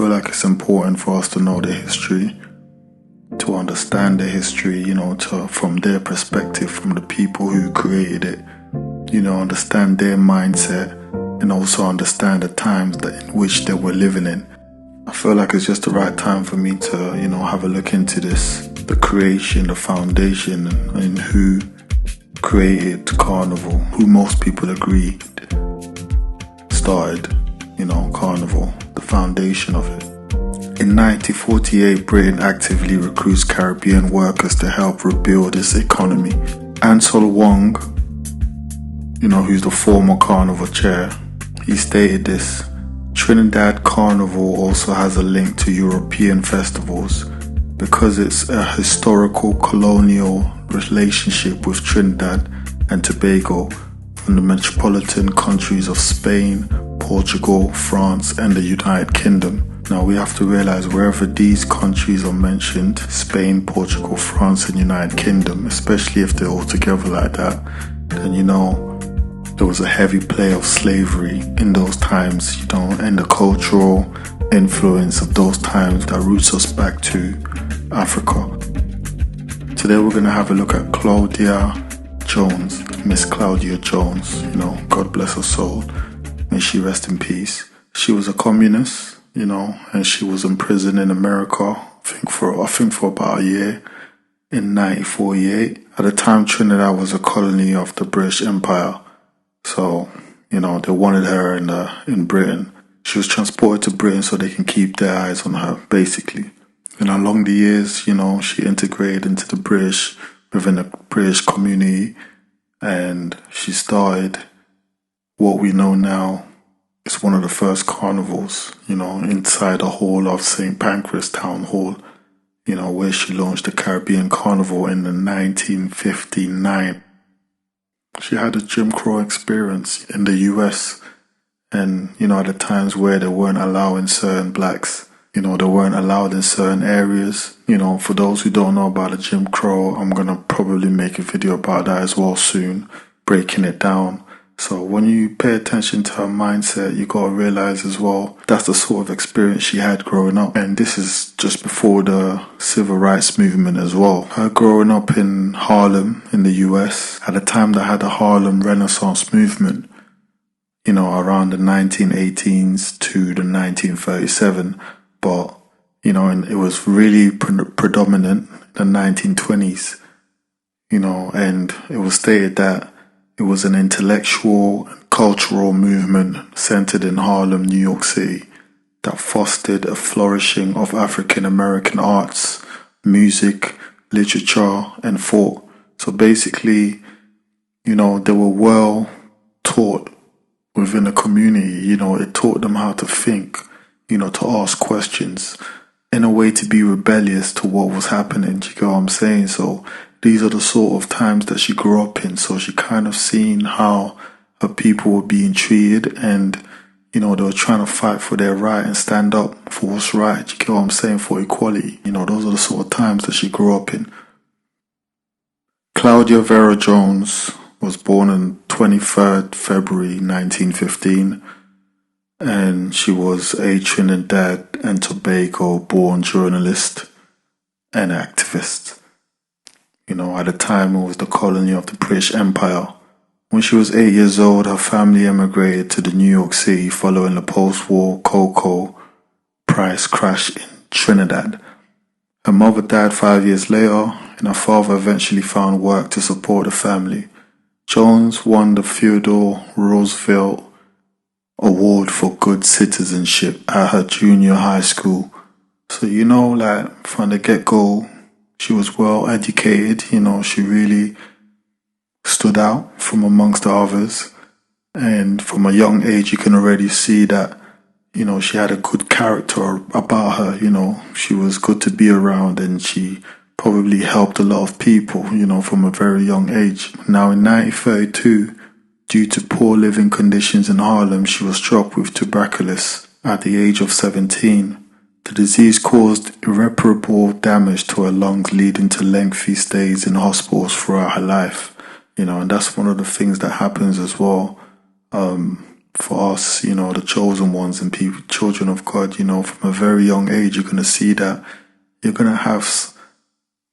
feel like it's important for us to know the history, to understand the history, from their perspective, from the people who created it, understand their mindset and also understand the times in which they were living in. I feel like it's just the right time for me to, have a look into this, the creation, the foundation, and who created Carnival, who most people agreed started, Carnival, the foundation of it. In 1948, Britain actively recruits Caribbean workers to help rebuild its economy. Ansel Wong, who's the former Carnival chair, he stated this: Trinidad Carnival also has a link to European festivals because it's a historical colonial relationship with Trinidad and Tobago from the metropolitan countries of Spain, Portugal, France, and the United Kingdom. Now we have to realize wherever these countries are mentioned, Spain, Portugal, France, and United Kingdom, especially if they're all together like that, then there was a heavy play of slavery in those times, and the cultural influence of those times that roots us back to Africa. Today we're going to have a look at Claudia Jones, Miss Claudia Jones, God bless her soul, may she rest in peace. She was a communist, and she was in prison in America, I think for about a year in 1948. At the time, Trinidad was a colony of the British Empire. So, they wanted her in Britain. She was transported to Britain so they can keep their eyes on her, basically. And along the years, she integrated into the British, within the British community, and she started what we know now is one of the first carnivals, inside the hall of St. Pancras Town Hall, where she launched the Caribbean Carnival in 1959. She had a Jim Crow experience in the US, and, at the times where they weren't allowing certain blacks, they weren't allowed in certain areas. For those who don't know about the Jim Crow, I'm going to probably make a video about that as well soon, breaking it down. So when you pay attention to her mindset, you got to realize as well, that's the sort of experience she had growing up. And this is just before the civil rights movement as well. Her growing up in Harlem in the US, at the time they had the Harlem Renaissance movement, around the 1918s to the 1937. But, and it was really predominant in the 1920s, and it was stated that it was an intellectual and cultural movement centered in Harlem, New York City, that fostered a flourishing of African American arts, music, literature, and thought. So basically, they were well taught within the community. It taught them how to think, to ask questions, in a way to be rebellious to what was happening. Do you get what I'm saying? So these are the sort of times that she grew up in. So she kind of seen how her people were being treated, and, they were trying to fight for their right and stand up for what's right. Do you get what I'm saying? For equality. Those are the sort of times that she grew up in. Claudia Vera Jones was born on 23rd February 1915. And she was a Trinidad and Tobago born journalist and activist. At the time it was the colony of the British Empire. When she was 8 years old, her family emigrated to the New York City following the post-war cocoa price crash in Trinidad. Her mother died 5 years later, and her father eventually found work to support the family. Jones won the Theodore Roosevelt Award for Good Citizenship at her junior high school. So, from the get-go, she was well educated. She really stood out from amongst the others. And from a young age, you can already see that, she had a good character about her. She was good to be around, and she probably helped a lot of people, from a very young age. Now in 1932, due to poor living conditions in Harlem, she was struck with tuberculosis at the age of 17. The disease caused irreparable damage to her lungs, leading to lengthy stays in hospitals throughout her life. And that's one of the things that happens as well. for us, the chosen ones and people, children of God, from a very young age, you're going to see that you're going to have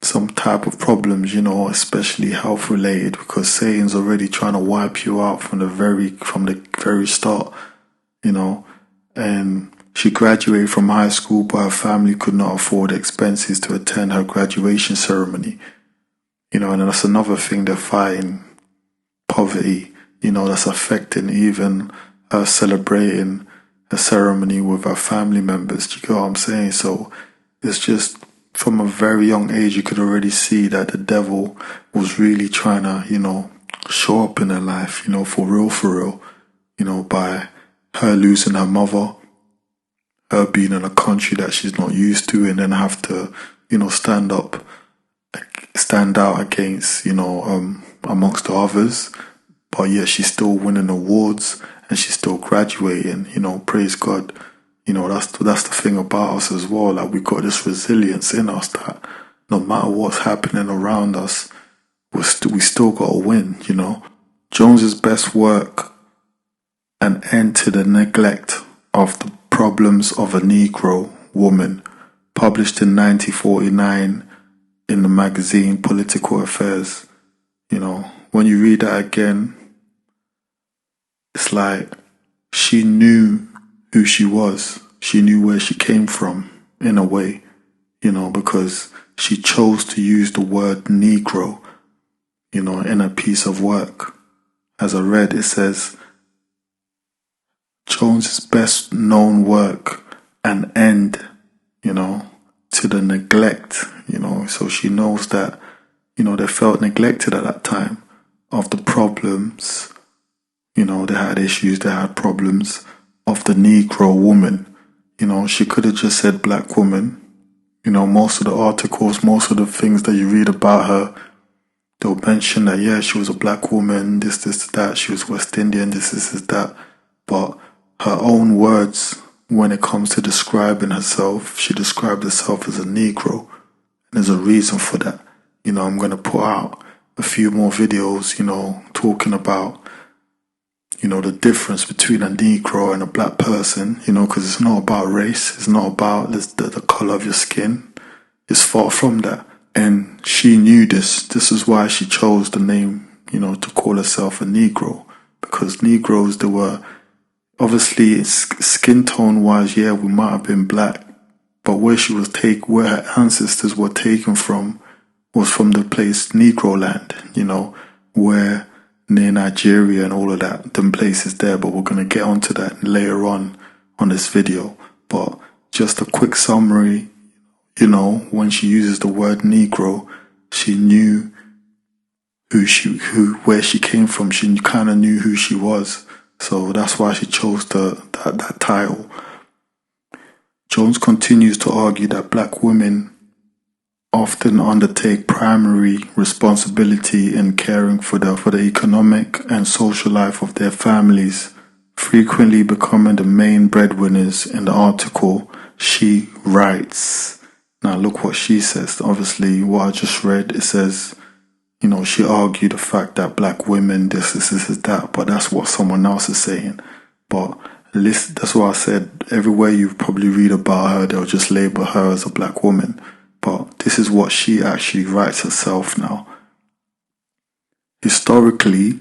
some type of problems, especially health related, because Satan's already trying to wipe you out from the very start, and she graduated from high school, but her family could not afford expenses to attend her graduation ceremony, and that's another thing. They're fighting poverty, that's affecting even her celebrating a ceremony with her family members. Do you get what I'm saying? So it's just from a very young age, you could already see that the devil was really trying to, show up in her life, for real, by her losing her mother, her being in a country that she's not used to, and then have to, stand out against, amongst the others. But yet she's still winning awards and she's still graduating, praise God. That's the thing about us as well. Like, we got this resilience in us that no matter what's happening around us, we still got to win, Jones's best work, An End to the Neglect of the Problems of a Negro Woman, published in 1949 in the magazine Political Affairs. When you read that again, it's like she knew who she was. She knew where she came from, in a way, because she chose to use the word Negro, in a piece of work. As I read, it says, Jones's best known work, An End, to the Neglect, so she knows that, they felt neglected at that time of the problems, they had issues, they had problems of the Negro woman. She could have just said black woman. Most of the articles, most of the things that you read about her, they'll mention that, yeah, she was a black woman, this, that, she was West Indian, this, that. But her own words, when it comes to describing herself, she described herself as a Negro. And there's a reason for that. I'm going to put out a few more videos, talking about, the difference between a Negro and a black person, because it's not about race, it's not about the color of your skin. It's far from that. And she knew this. This is why she chose the name, to call herself a Negro. Because Negroes, they were, obviously, skin tone wise, yeah, we might have been black. But where her ancestors were taken from was from the place Negro land, where near Nigeria and all of that, them places there. But we're going to get onto that later on this video. But just a quick summary, when she uses the word Negro, she knew where she came from. She kind of knew who she was. So that's why she chose that title. Jones continues to argue that black women often undertake primary responsibility in caring for the economic and social life of their families, frequently becoming the main breadwinners. In the article, she writes. Now look what she says. Obviously, what I just read, it says, she argued the fact that black women, this, that, but that's what someone else is saying. But that's why I said, everywhere you probably read about her, they'll just label her as a black woman. But this is what she actually writes herself now. Historically,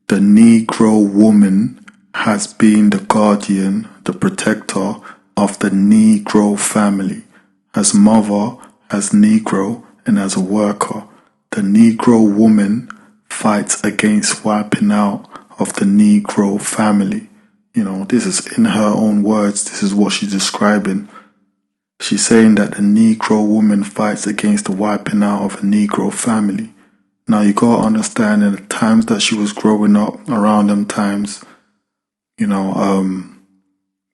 the Negro woman has been the guardian, the protector of the Negro family. As mother, as Negro, and as a worker, the Negro woman fights against wiping out of the Negro family. This is in her own words. This is what she's describing. She's saying that the Negro woman fights against the wiping out of a Negro family. Now you gotta understand, in the times that she was growing up, around them times,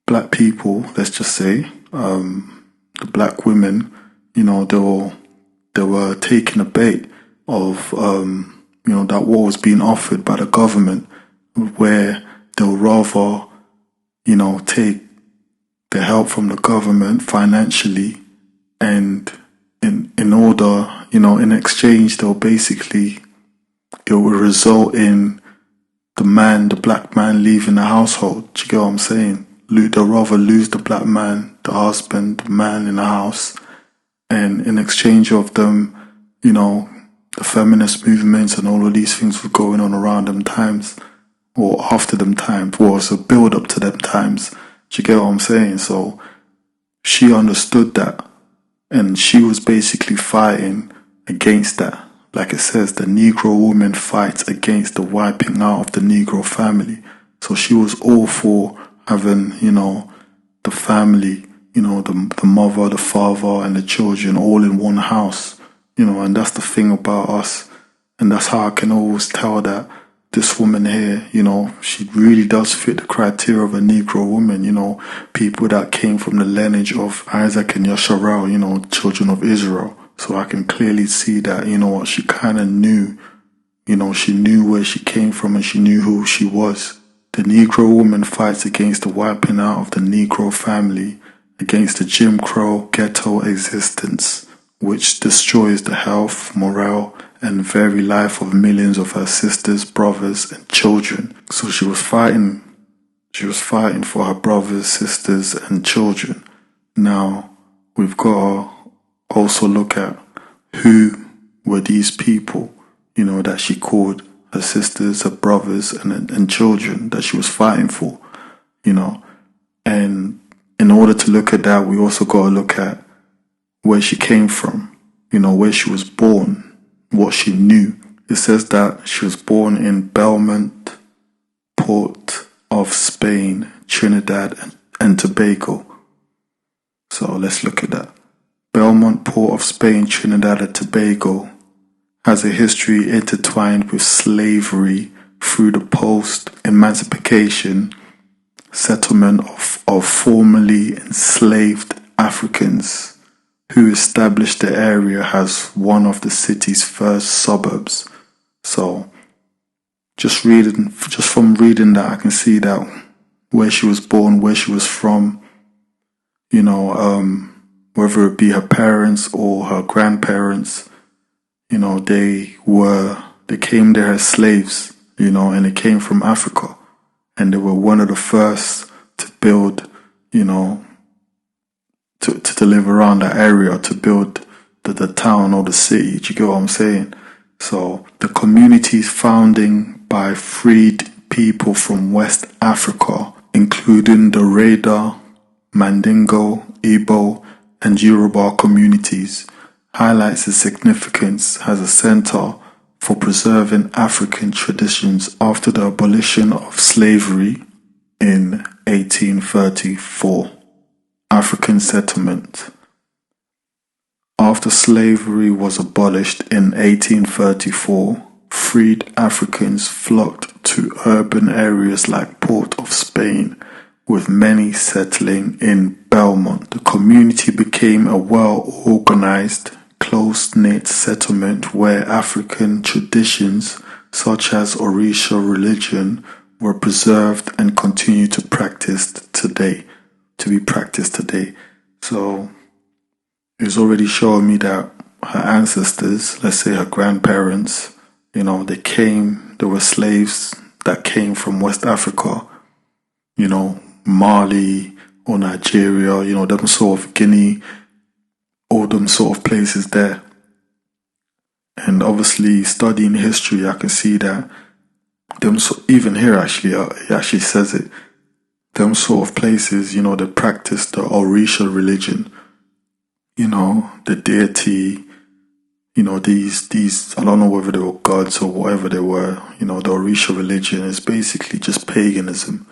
black people, let's just say, the black women, they were taking a bait of, that what was being offered by the government, where they'll rather, take the help from the government financially, and in order, in exchange, it will result in the black man leaving the household. Do you get what I'm saying? They'd rather lose the black man, the husband, the man in the house, and in exchange of them, the feminist movements and all of these things were going on around them times, or after them times, was a build up to them times. Do you get what I'm saying? So she understood that, and she was basically fighting against that. Like it says, the Negro woman fights against the wiping out of the Negro family. So she was all for having, the family, the mother, the father, and the children all in one house. And that's the thing about us. And that's how I can always tell that this woman here, she really does fit the criteria of a Negro woman, people that came from the lineage of Isaac and Yasharel, children of Israel. So I can clearly see that, she kind of knew, she knew where she came from and she knew who she was. The Negro woman fights against the wiping out of the Negro family, against the Jim Crow ghetto existence, which destroys the health, morale, and very life of millions of her sisters, brothers, and children. So she was fighting for her brothers, sisters, and children. Now, we've got to also look at who were these people, that she called her sisters, her brothers, and children that she was fighting for, And in order to look at that, we also got to look at where she came from, where she was born, what she knew. It says that she was born in Belmont, Port of Spain, Trinidad, and Tobago. So let's look at that. Belmont, Port of Spain, Trinidad, and Tobago has a history intertwined with slavery through the post-emancipation settlement of formerly enslaved Africans who established the area as one of the city's first suburbs. So just from reading that, I can see that where she was born, where she was from, whether it be her parents or her grandparents, they came there as slaves, and they came from Africa. And they were one of the first to build, to live around that area, to build the town or the city. Do you get what I'm saying? So the community's founding by freed people from West Africa, including the Reda, Mandingo, Igbo, and Yoruba communities, highlights its significance as a center for preserving African traditions after the abolition of slavery in 1834. African settlement. After slavery was abolished in 1834, freed Africans flocked to urban areas like Port of Spain, with many settling in Belmont. The community became a well-organized, close-knit settlement where African traditions such as Orisha religion were preserved and continue to be practiced today. So it's already showing me that her ancestors, let's say her grandparents, they were slaves that came from West Africa, Mali or Nigeria, them sort of Guinea, all them sort of places there. And obviously studying history, I can see that even here actually, it actually says it, them sort of places, they practice the Orisha religion, the deity, these, I don't know whether they were gods or whatever they were, the Orisha religion is basically just paganism.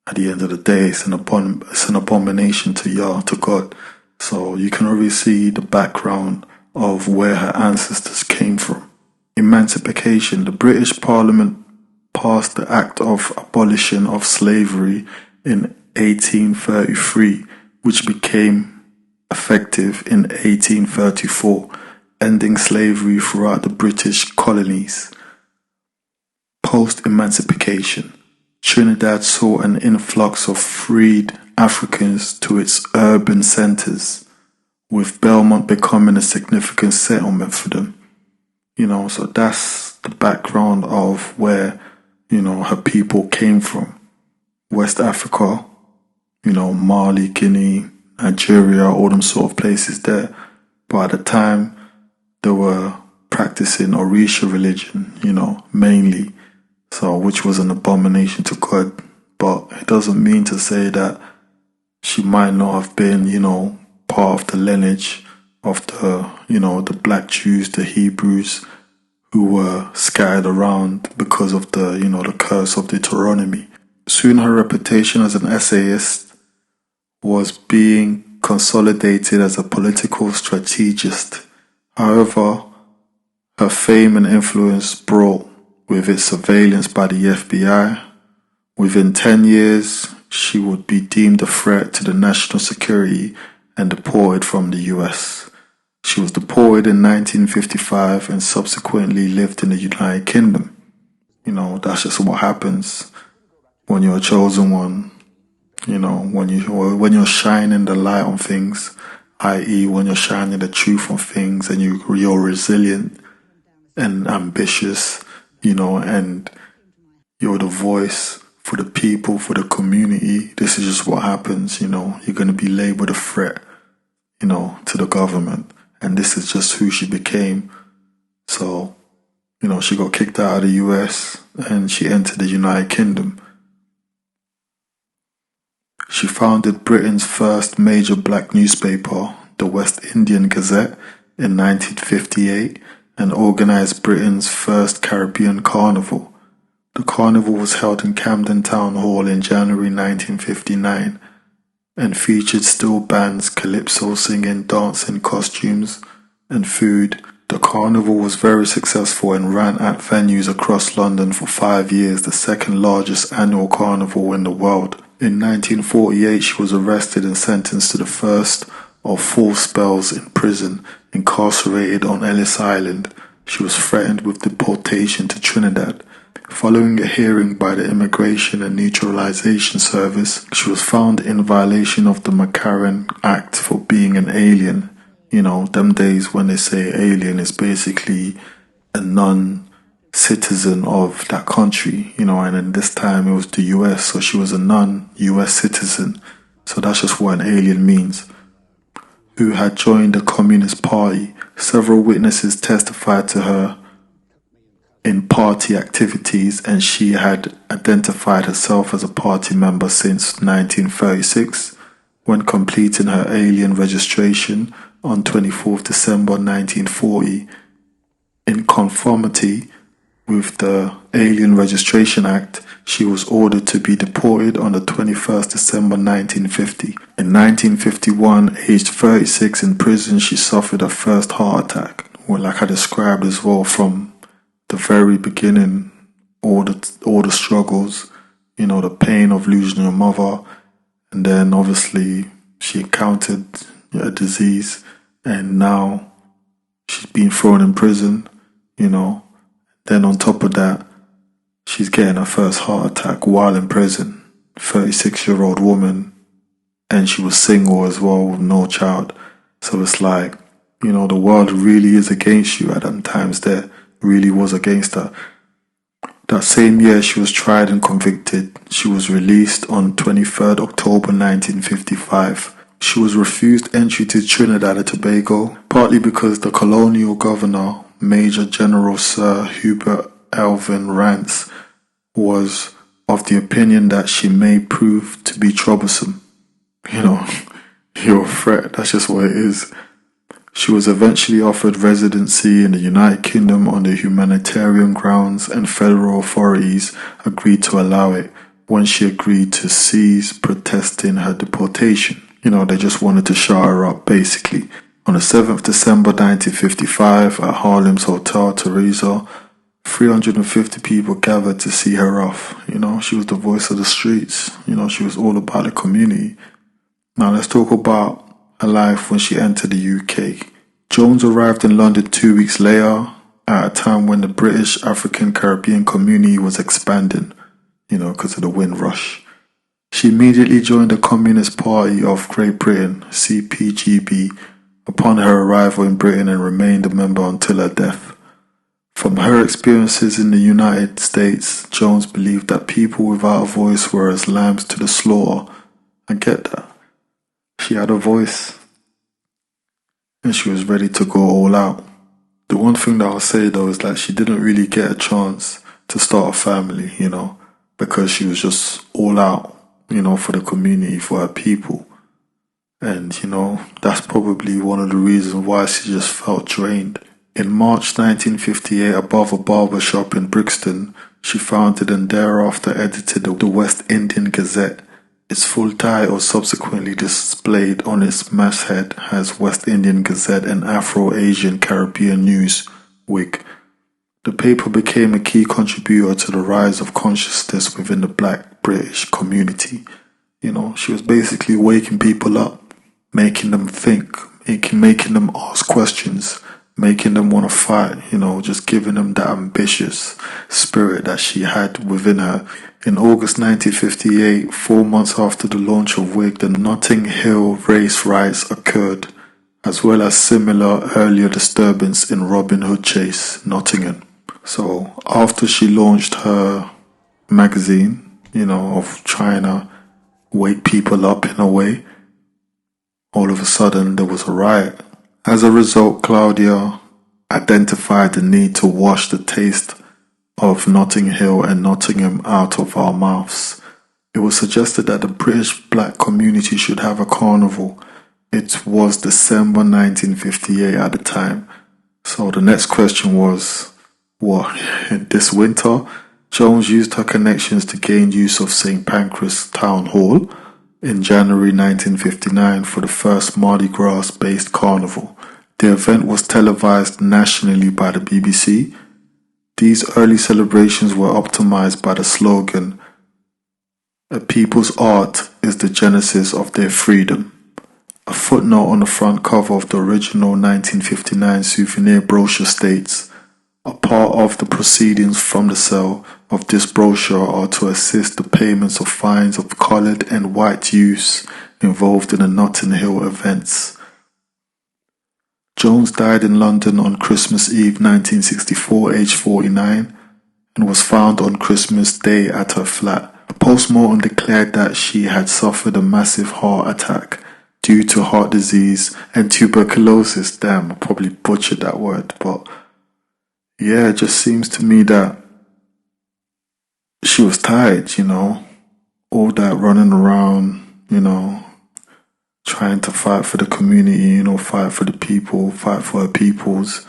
At the end of the day, it's an abomination to Yah, to God. So you can already see the background of where her ancestors came from. Emancipation. The British Parliament passed the Act of Abolition of Slavery in 1833, which became effective in 1834, ending slavery throughout the British colonies. Post-emancipation. Trinidad saw an influx of freed Africans to its urban centers, with Belmont becoming a significant settlement for them. So that's the background of where, her people came from. West Africa, Mali, Guinea, Nigeria, all them sort of places there. But at the time, they were practicing Orisha religion, mainly. So, which was an abomination to God. But it doesn't mean to say that she might not have been, part of the lineage of the, the black Jews, the Hebrews, who were scattered around because of the, the curse of Deuteronomy. Soon her reputation as an essayist was being consolidated as a political strategist. However, her fame and influence brought with its surveillance by the FBI. Within 10 years, she would be deemed a threat to the national security and deported from the US. She was deported in 1955 and subsequently lived in the United Kingdom. That's just what happens when you're a chosen one. When you're shining the light on things, i.e. when you're shining the truth on things and you're resilient and ambitious, and you're the voice for the people, for the community. This is just what happens, you're going to be labeled a threat, to the government. And this is just who she became. So, she got kicked out of the US and she entered the United Kingdom. She founded Britain's first major black newspaper, the West Indian Gazette, in 1958 and organized Britain's first Caribbean Carnival. The carnival was held in Camden Town Hall in January 1959 and featured steel bands, calypso singing, dancing, costumes, and food. The carnival was very successful and ran at venues across London for 5 years, the second largest annual carnival in the world. In 1948, she was arrested and sentenced to the first of 4 spells in prison, incarcerated on Ellis Island. She was threatened with deportation to Trinidad. Following a hearing by the Immigration and Naturalization Service, she was found in violation of the McCarran Act for being an alien. Them days when they say alien is basically a non-citizen of that country, and in this time it was the US, so she was a non-US citizen. So that's just what an alien means. Who had joined the Communist Party. Several witnesses testified to her in party activities, and she had identified herself as a party member since 1936 when completing her alien registration on 24th December 1940. In conformity with the Alien Registration Act, she was ordered to be deported on the 21st December 1950. In 1951, aged 36 in prison, she suffered her first heart attack. Well, like I described as well from the very beginning, all the struggles, the pain of losing your mother, and then obviously she encountered a disease, and now she's been thrown in prison, Then on top of that, she's getting her first heart attack while in prison. 36-year-old woman, and she was single as well with no child. So it's like, the world really is against you at them times there. Really was against her. That same year she was tried and convicted. She was released on 23rd October 1955. She was refused entry to Trinidad and Tobago, partly because the colonial governor, Major General Sir Hubert Elvin Rance, was of the opinion that she may prove to be troublesome. You're a threat, that's just what it is. She was eventually offered residency in the United Kingdom on the humanitarian grounds, and federal authorities agreed to allow it when she agreed to cease protesting her deportation. They just wanted to shut her up, basically. On the 7th December 1955, at Harlem's Hotel Teresa, 350 people gathered to see her off. She was the voice of the streets. She was all about the community. Now let's talk about her life when she entered the UK. Jones arrived in London 2 weeks later, at a time when the British African Caribbean community was expanding, because of the Windrush. She immediately joined the Communist Party of Great Britain, CPGB, upon her arrival in Britain and remained a member until her death. From her experiences in the United States, Jones believed that people without a voice were as lambs to the slaughter. I get that. She had a voice, and she was ready to go all out. The one thing that I'll say though is that she didn't really get a chance to start a family, because she was just all out, for the community, for her people. And, that's probably one of the reasons why she just felt drained. In March 1958, above a barber shop in Brixton, she founded and thereafter edited the West Indian Gazette. Its full title, subsequently displayed on its masthead, has West Indian Gazette and Afro-Asian Caribbean News, WIG. The paper became a key contributor to the rise of consciousness within the Black British community. She was basically waking people up, making them think, making them ask questions, making them want to fight, just giving them that ambitious spirit that she had within her. In August 1958, 4 months after the launch of WIG, the Notting Hill race riots occurred, as well as similar earlier disturbance in Robin Hood Chase, Nottingham. So after she launched her magazine, of trying to wake people up in a way, all of a sudden there was a riot. As a result, Claudia identified the need to wash the taste of Notting Hill and Nottingham out of our mouths. It was suggested that the British black community should have a carnival. It was December 1958 at the time. So the next question was, what, this winter? Jones used her connections to gain use of St. Pancras Town Hall in January 1959 for the first Mardi Gras-based carnival. The event was televised nationally by the BBC. These early celebrations were optimized by the slogan, "A people's art is the genesis of their freedom." A footnote on the front cover of the original 1959 souvenir brochure states, "A part of the proceedings from the sale of this brochure are to assist the payments of fines of colored and white youths involved in the Notting Hill events." Jones died in London on Christmas Eve 1964, aged 49, and was found on Christmas Day at her flat. A postmortem declared that she had suffered a massive heart attack due to heart disease and tuberculosis. Damn, I probably butchered that word, but yeah, it just seems to me that she was tired, all that running around, trying to fight for the community, fight for the people, fight for her peoples,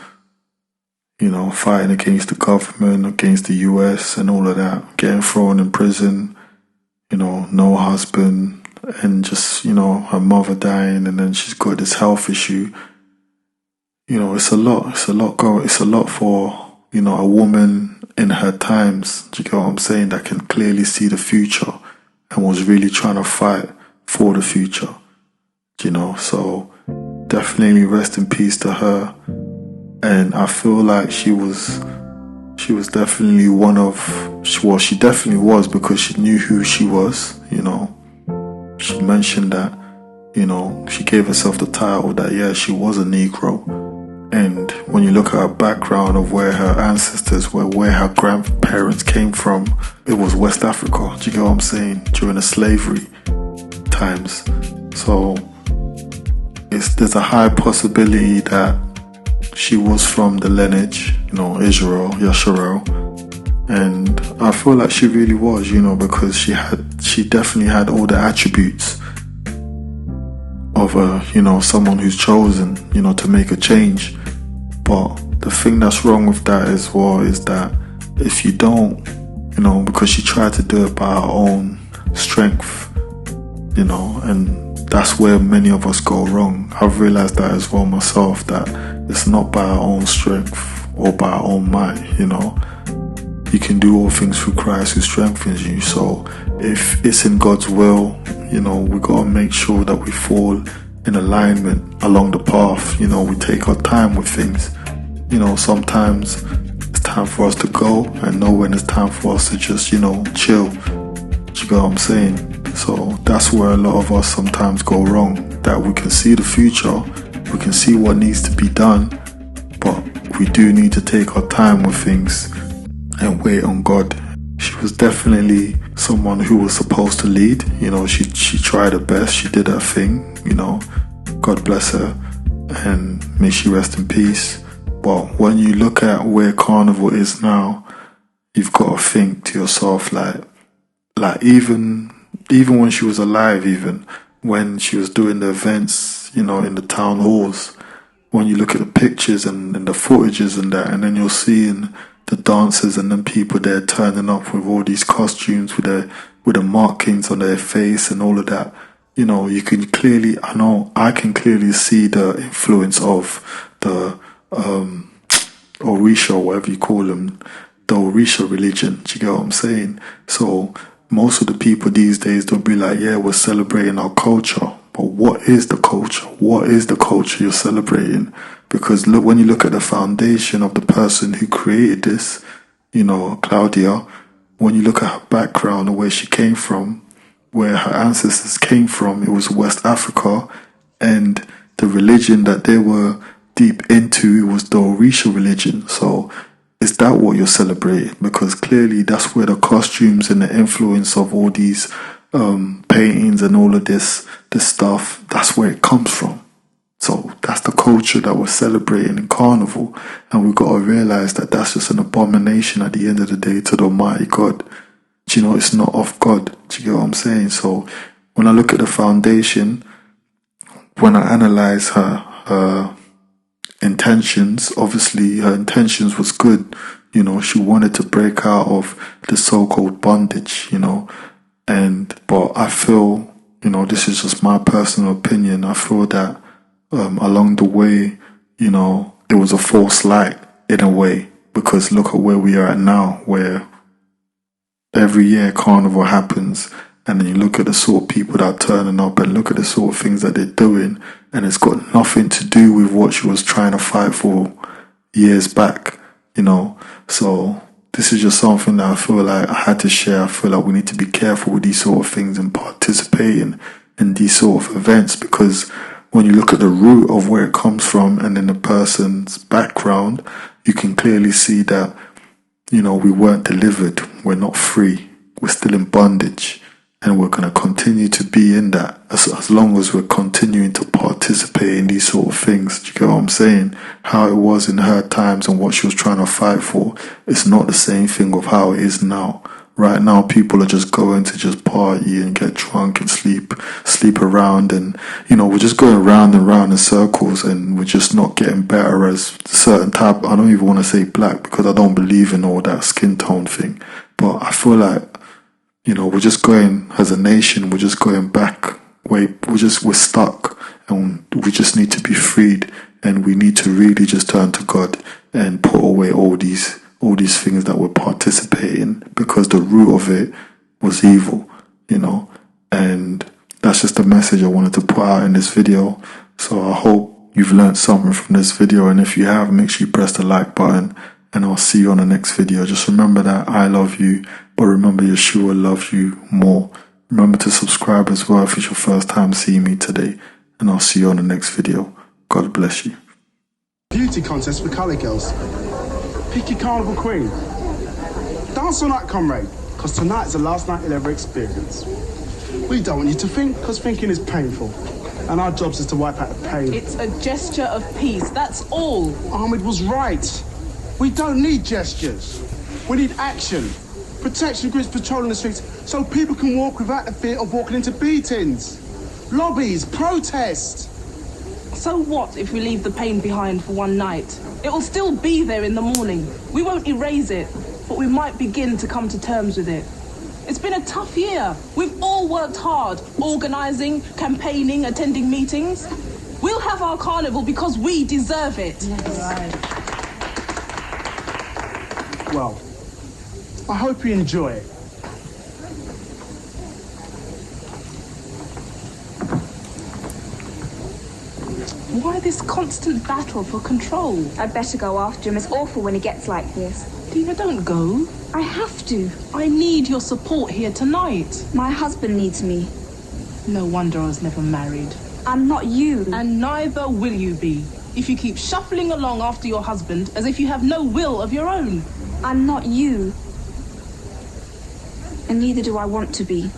fighting against the government, against the US and all of that, getting thrown in prison, no husband, and just, her mother dying, and then she's got this health issue. It's a lot for, a woman in her times, do you get what I'm saying, that can clearly see the future and was really trying to fight for the future, so definitely rest in peace to her. And I feel like she was definitely she definitely was, because she knew who she was, She mentioned that, she gave herself the title that, yeah, she was a Negro. And when you look at her background of where her ancestors were, where her grandparents came from, it was West Africa, do you get what I'm saying, during the slavery times. So there's a high possibility that she was from the lineage, Israel, Yasharel. And I feel like she really was, because she definitely had all the attributes of someone who's chosen, to make a change. But the thing that's wrong with that as well is that if you don't, because she tried to do it by her own strength, and that's where many of us go wrong. I've realized that as well myself, that it's not by our own strength or by our own might, You can do all things through Christ who strengthens you. So if it's in God's will, we gotta make sure that we fall in alignment along the path. We take our time with things. Sometimes it's time for us to go, and know when it's time for us to just, chill. Do you get what I'm saying? So that's where a lot of us sometimes go wrong. That we can see the future, we can see what needs to be done, but we do need to take our time with things and wait on God. She was definitely someone who was supposed to lead. You know, she tried her best. She did her thing. You know, God bless her, and may she rest in peace. But when you look at where Carnival is now, you've got to think to yourself, like even when she was alive, even when she was doing the events, you know, in the town halls, when you look at the pictures and the footages and that, and then you're seeing the dancers and then people there turning up with all these costumes with the markings on their face and all of that. You know, you can clearly, I can clearly see the influence of the Orisha, whatever you call them, the Orisha religion. Do you get what I'm saying? So most of the people these days, they'll be like, yeah, we're celebrating our culture. But what is the culture? What is the culture you're celebrating? Because look, when you look at the foundation of the person who created this, you know, Claudia, when you look at her background and where she came from, where her ancestors came from, it was West Africa, and the religion that they were deep into was the Orisha religion. So is that what you're celebrating? Because clearly that's where the costumes and the influence of all these paintings and all of this stuff, that's where it comes from. So that's the culture that we're celebrating in Carnival, and we've got to realize that that's just an abomination at the end of the day to the Almighty God. Do you know, it's not of God. Do you get what I'm saying? So when I look at the foundation, when I analyze her intentions, obviously her intentions was good. You know, she wanted to break out of the so-called bondage, you know, but I feel, you know, this is just my personal opinion, I feel that along the way, you know, it was a false light in a way, because look at where we are at now, where every year Carnival happens, and then you look at the sort of people that are turning up and look at the sort of things that they're doing, and it's got nothing to do with what she was trying to fight for years back, you know. So this is just something that I feel like I had to share. I feel like we need to be careful with these sort of things and participating in these sort of events, because when you look at the root of where it comes from and then the person's background, you can clearly see that, you know, we weren't delivered. We're not free. We're still in bondage. And we're going to continue to be in that as long as we're continuing to participate in these sort of things. Do you get what I'm saying? How it was in her times and what she was trying to fight for, it's not the same thing of how it is now. Right now, people are just going to just party and get drunk and sleep around, and, you know, we're just going round and round in circles, and we're just not getting better as certain type. I don't even want to say black, because I don't believe in all that skin tone thing. But I feel like, you know, we're just going, as a nation, we're just going back. We're stuck, and we just need to be freed, and we need to really just turn to God and put away all these things that we're participating, because the root of it was evil, you know. And that's just the message I wanted to put out in this video. So I hope you've learned something from this video, and if you have, make sure you press the like button, and I'll see you on the next video. Just remember that I love you, but remember Yeshua loves you more. Remember to subscribe as well if it's your first time seeing me today, and I'll see you on the next video. God bless you. Beauty contest for colour girls. Pick your Carnival queen. Dance all night, comrade, because tonight's the last night you'll ever experience. We don't want you to think, because thinking is painful, and our jobs is to wipe out the pain. It's a gesture of peace, that's all. Ahmed was right. We don't need gestures. We need action. Protection groups patrolling the streets so people can walk without the fear of walking into beatings. Lobbies, protest. So what if we leave the pain behind for one night? It will still be there in the morning. We won't erase it, but we might begin to come to terms with it. It's been a tough year. We've all worked hard, organising, campaigning, attending meetings. We'll have our carnival because we deserve it. Yes. Right. Well, I hope you enjoy it. Why this constant battle for control? I'd better go after him. It's awful when he gets like this. Dina, don't go. I have to. I need your support here tonight. My husband needs me. No wonder I was never married. I'm not you. And neither will you be. if you keep shuffling along after your husband as if you have no will of your own. I'm not you. And neither do I want to be.